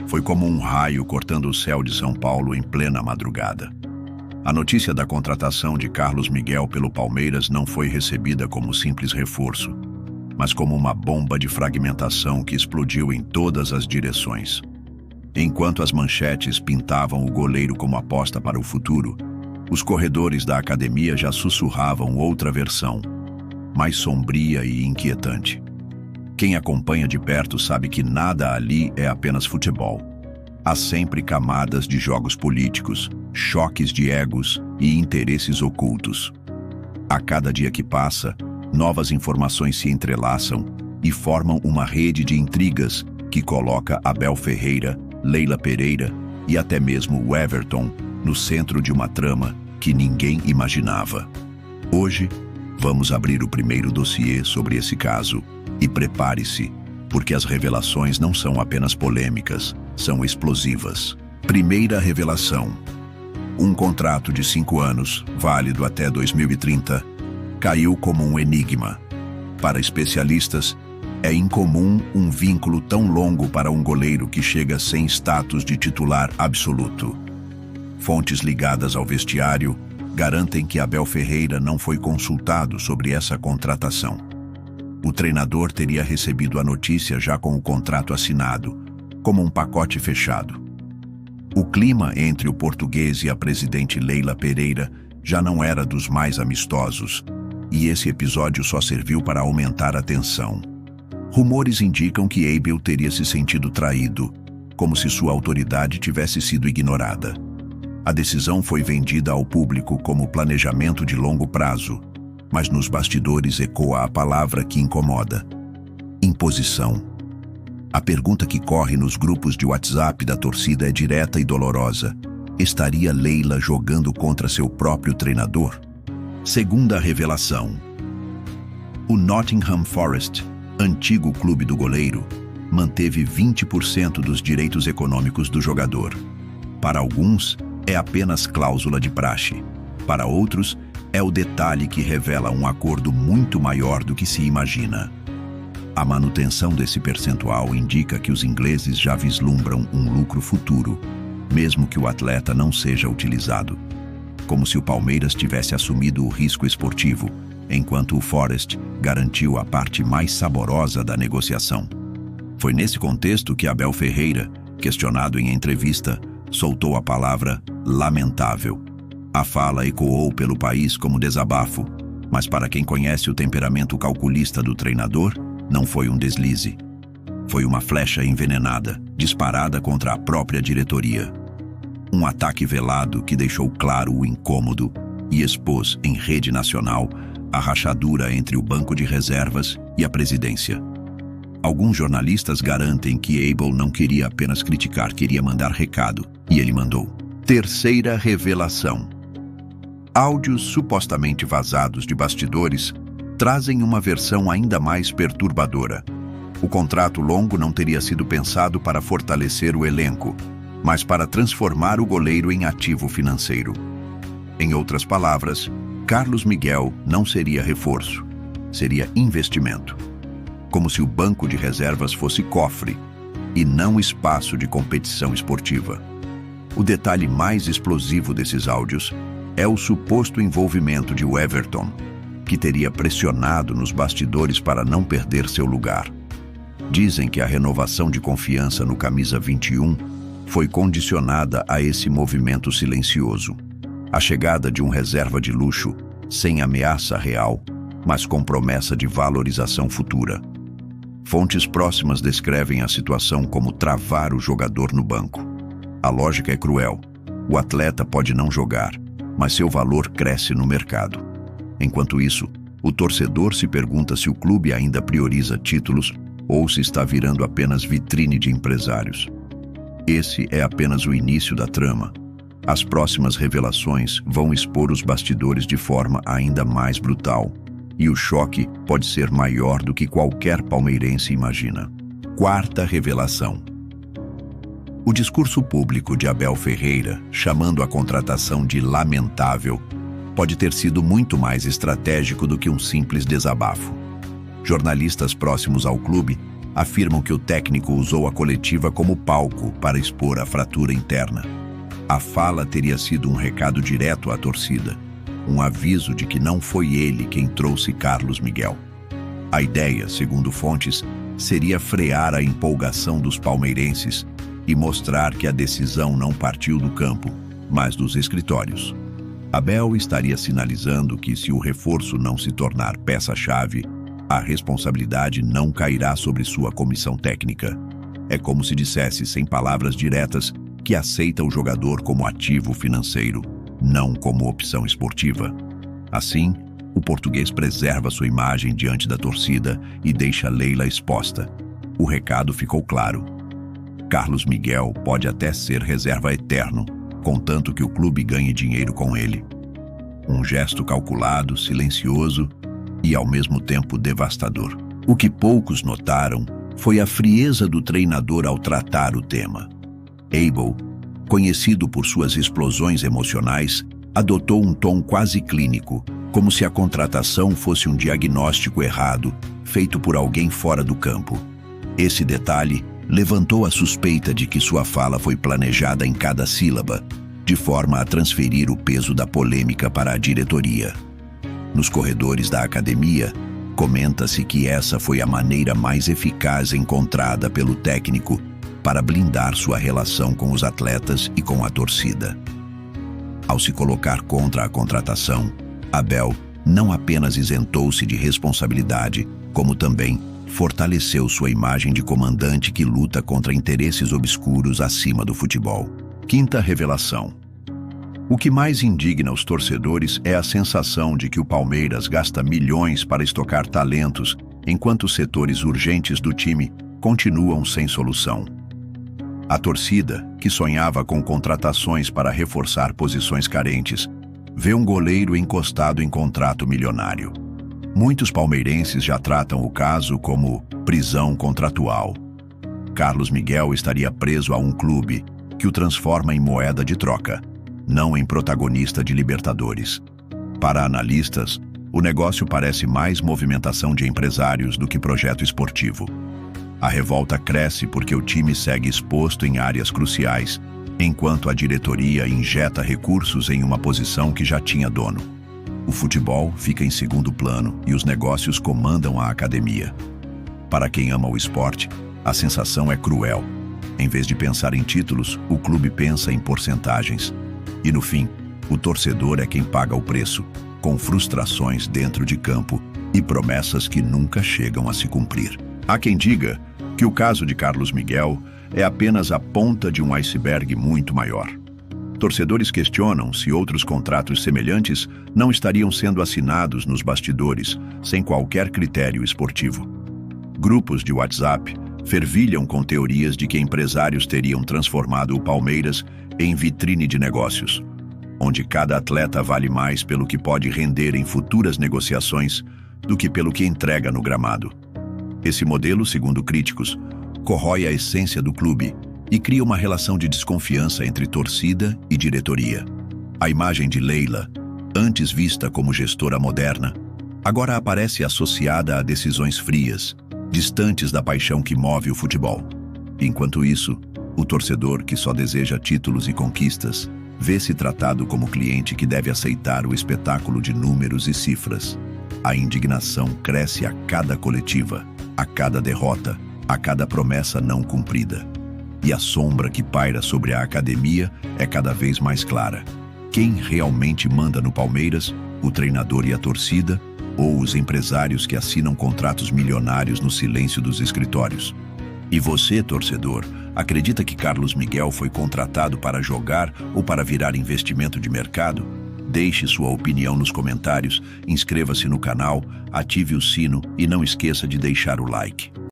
Foi como um raio cortando o céu de São Paulo em plena madrugada. A notícia da contratação de Carlos Miguel pelo Palmeiras não foi recebida como simples reforço, mas como uma bomba de fragmentação que explodiu em todas as direções. Enquanto as manchetes pintavam o goleiro como aposta para o futuro, os corredores da academia já sussurravam outra versão, mais sombria e inquietante. Quem acompanha de perto sabe que nada ali é apenas futebol. Há sempre camadas de jogos políticos, choques de egos e interesses ocultos. A cada dia que passa, novas informações se entrelaçam e formam uma rede de intrigas que coloca Abel Ferreira, Leila Pereira e até mesmo o Everton no centro de uma trama que ninguém imaginava. Hoje, vamos abrir o primeiro dossiê sobre esse caso e prepare-se, porque as revelações não são apenas polêmicas, são explosivas. Primeira revelação. Um contrato de 5 anos, válido até 2030, caiu como um enigma. Para especialistas, é incomum um vínculo tão longo para um goleiro que chega sem status de titular absoluto. Fontes ligadas ao vestiário garantem que Abel Ferreira não foi consultado sobre essa contratação. O treinador teria recebido a notícia já com o contrato assinado, como um pacote fechado. O clima entre o português e a presidente Leila Pereira já não era dos mais amistosos, e esse episódio só serviu para aumentar a tensão. Rumores indicam que Abel teria se sentido traído, como se sua autoridade tivesse sido ignorada. A decisão foi vendida ao público como planejamento de longo prazo, mas nos bastidores ecoa a palavra que incomoda: imposição. A pergunta que corre nos grupos de WhatsApp da torcida é direta e dolorosa. Estaria Leila jogando contra seu próprio treinador? Segunda revelação. O Nottingham Forest, antigo clube do goleiro, manteve 20% dos direitos econômicos do jogador. Para alguns, é apenas cláusula de praxe. Para outros, é o detalhe que revela um acordo muito maior do que se imagina. A manutenção desse percentual indica que os ingleses já vislumbram um lucro futuro, mesmo que o atleta não seja utilizado. Como se o Palmeiras tivesse assumido o risco esportivo, enquanto o Forest garantiu a parte mais saborosa da negociação. Foi nesse contexto que Abel Ferreira, questionado em entrevista, soltou a palavra lamentável. A fala ecoou pelo país como desabafo, mas para quem conhece o temperamento calculista do treinador, não foi um deslize. Foi uma flecha envenenada, disparada contra a própria diretoria. Um ataque velado que deixou claro o incômodo e expôs em rede nacional a rachadura entre o banco de reservas e a presidência. Alguns jornalistas garantem que Abel não queria apenas criticar, queria mandar recado, e ele mandou. Terceira revelação. Áudios supostamente vazados de bastidores trazem uma versão ainda mais perturbadora. O contrato longo não teria sido pensado para fortalecer o elenco, mas para transformar o goleiro em ativo financeiro. Em outras palavras, Carlos Miguel não seria reforço, seria investimento. Como se o banco de reservas fosse cofre e não espaço de competição esportiva. O detalhe mais explosivo desses áudios é o suposto envolvimento de Everton, que teria pressionado nos bastidores para não perder seu lugar. Dizem que a renovação de confiança no camisa 21 foi condicionada a esse movimento silencioso. A chegada de um reserva de luxo, sem ameaça real, mas com promessa de valorização futura. Fontes próximas descrevem a situação como travar o jogador no banco. A lógica é cruel. O atleta pode não jogar, mas seu valor cresce no mercado. Enquanto isso, o torcedor se pergunta se o clube ainda prioriza títulos ou se está virando apenas vitrine de empresários. Esse é apenas o início da trama. As próximas revelações vão expor os bastidores de forma ainda mais brutal, e o choque pode ser maior do que qualquer palmeirense imagina. Quarta revelação. O discurso público de Abel Ferreira, chamando a contratação de lamentável, pode ter sido muito mais estratégico do que um simples desabafo. Jornalistas próximos ao clube afirmam que o técnico usou a coletiva como palco para expor a fratura interna. A fala teria sido um recado direto à torcida, um aviso de que não foi ele quem trouxe Carlos Miguel. A ideia, segundo fontes, seria frear a empolgação dos palmeirenses e mostrar que a decisão não partiu do campo, mas dos escritórios. Abel estaria sinalizando que, se o reforço não se tornar peça-chave, a responsabilidade não cairá sobre sua comissão técnica. É como se dissesse, sem palavras diretas, que aceita o jogador como ativo financeiro, não como opção esportiva. Assim, o português preserva sua imagem diante da torcida e deixa Leila exposta. O recado ficou claro. Carlos Miguel pode até ser reserva eterno, contanto que o clube ganhe dinheiro com ele. Um gesto calculado, silencioso e ao mesmo tempo devastador. O que poucos notaram foi a frieza do treinador ao tratar o tema. Abel, conhecido por suas explosões emocionais, adotou um tom quase clínico, como se a contratação fosse um diagnóstico errado, feito por alguém fora do campo. Esse detalhe levantou a suspeita de que sua fala foi planejada em cada sílaba, de forma a transferir o peso da polêmica para a diretoria. Nos corredores da academia, comenta-se que essa foi a maneira mais eficaz encontrada pelo técnico para blindar sua relação com os atletas e com a torcida. Ao se colocar contra a contratação, Abel não apenas isentou-se de responsabilidade, como também fortaleceu sua imagem de comandante que luta contra interesses obscuros acima do futebol. Quinta revelação. O que mais indigna os torcedores é a sensação de que o Palmeiras gasta milhões para estocar talentos, enquanto os setores urgentes do time continuam sem solução. A torcida, que sonhava com contratações para reforçar posições carentes, vê um goleiro encostado em contrato milionário. Muitos palmeirenses já tratam o caso como prisão contratual. Carlos Miguel estaria preso a um clube que o transforma em moeda de troca, não em protagonista de Libertadores. Para analistas, o negócio parece mais movimentação de empresários do que projeto esportivo. A revolta cresce porque o time segue exposto em áreas cruciais, enquanto a diretoria injeta recursos em uma posição que já tinha dono. O futebol fica em segundo plano e os negócios comandam a academia. Para quem ama o esporte, a sensação é cruel. Em vez de pensar em títulos, o clube pensa em porcentagens. E no fim, o torcedor é quem paga o preço, com frustrações dentro de campo e promessas que nunca chegam a se cumprir. Há quem diga que o caso de Carlos Miguel é apenas a ponta de um iceberg muito maior. Torcedores questionam se outros contratos semelhantes não estariam sendo assinados nos bastidores, sem qualquer critério esportivo. Grupos de WhatsApp fervilham com teorias de que empresários teriam transformado o Palmeiras em vitrine de negócios, onde cada atleta vale mais pelo que pode render em futuras negociações do que pelo que entrega no gramado. Esse modelo, segundo críticos, corrói a essência do clube e cria uma relação de desconfiança entre torcida e diretoria. A imagem de Leila, antes vista como gestora moderna, agora aparece associada a decisões frias, distantes da paixão que move o futebol. Enquanto isso, o torcedor, que só deseja títulos e conquistas, vê-se tratado como cliente que deve aceitar o espetáculo de números e cifras. A indignação cresce a cada coletiva, a cada derrota, a cada promessa não cumprida. E a sombra que paira sobre a academia é cada vez mais clara. Quem realmente manda no Palmeiras, o treinador e a torcida, ou os empresários que assinam contratos milionários no silêncio dos escritórios? E você, torcedor, acredita que Carlos Miguel foi contratado para jogar ou para virar investimento de mercado? Deixe sua opinião nos comentários, inscreva-se no canal, ative o sino e não esqueça de deixar o like.